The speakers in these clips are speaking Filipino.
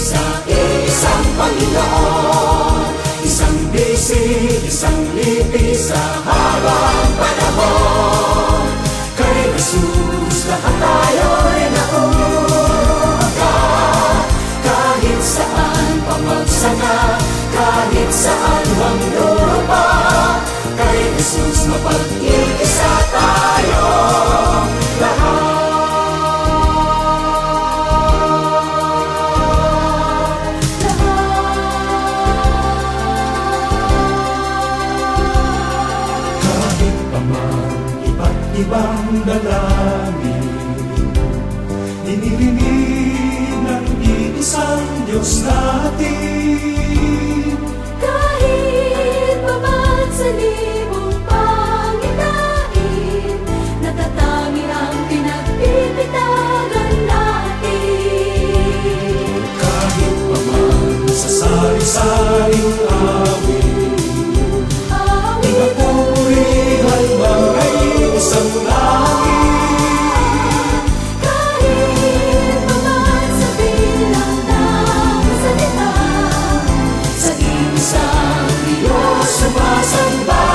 sa iisang Panginoon. Isang bisig, isang lipi sa habang panahon. Kay Jesus lahat tayo'y nauugat. Kahit saan pa magsanga, kahit saan mang lupa, kay Jesus mapag-iisa tayong lahat. Kahit pa man iba't ibang dalangin, dinirinig ng iisang Diyos natin. Kahit pa man sa libong pangitain, natatangi ang pinagbibitagan natin. Kahit pa man sa sari-saring awit, pinapurihan mga isang langit. Kahit pa man sa bilang ng salita, sa isang Diyos sumasamba.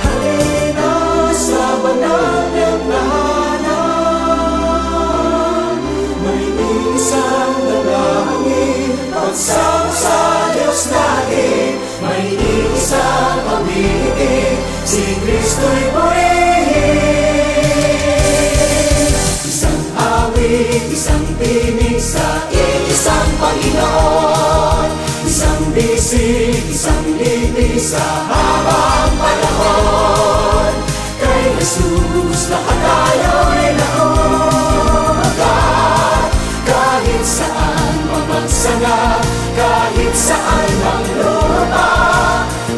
Halina sa banal niyang tahanan, may isang dalangin, pagsama sa Diyos natin. May isang awitin, si Kristo'y purihin. Isang awit, isang tinig sa iisang Panginoon. Isang bisig, isang lipi sa habang panahon. Kay Jesus lahat tayo'y nauugat. Kahit saan mamagsanga, kahit saan mang lupa,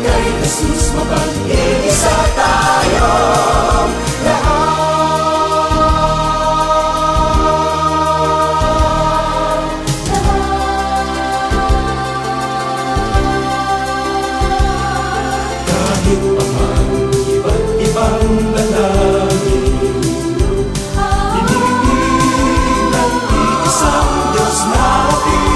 kay Jesus mapag-iisa tayong kahit pa man iba't ibang dalangin, dinirinig ng iisang Diyos natin.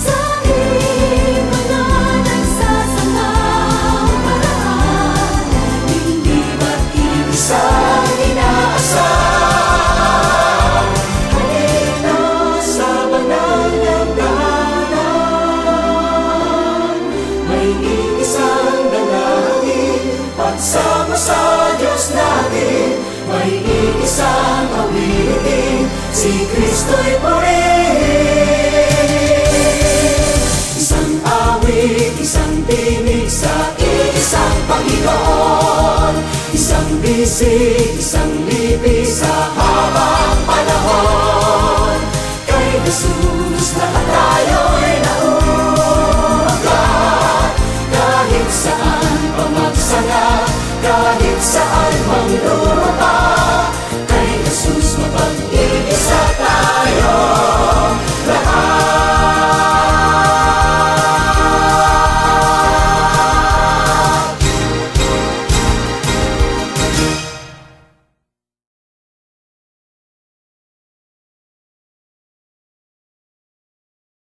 Sa iba na nagsasangang paraan, hindi ba't Isang inaasahan, halina sa banal niyang tahanan. May iisang dalangin, pagsama sa Diyos natin. May iisang awitin, si Kristo'y purihin. Isang awit, isang tinig sa iisang Panginoon. Isang bisig, isang lipi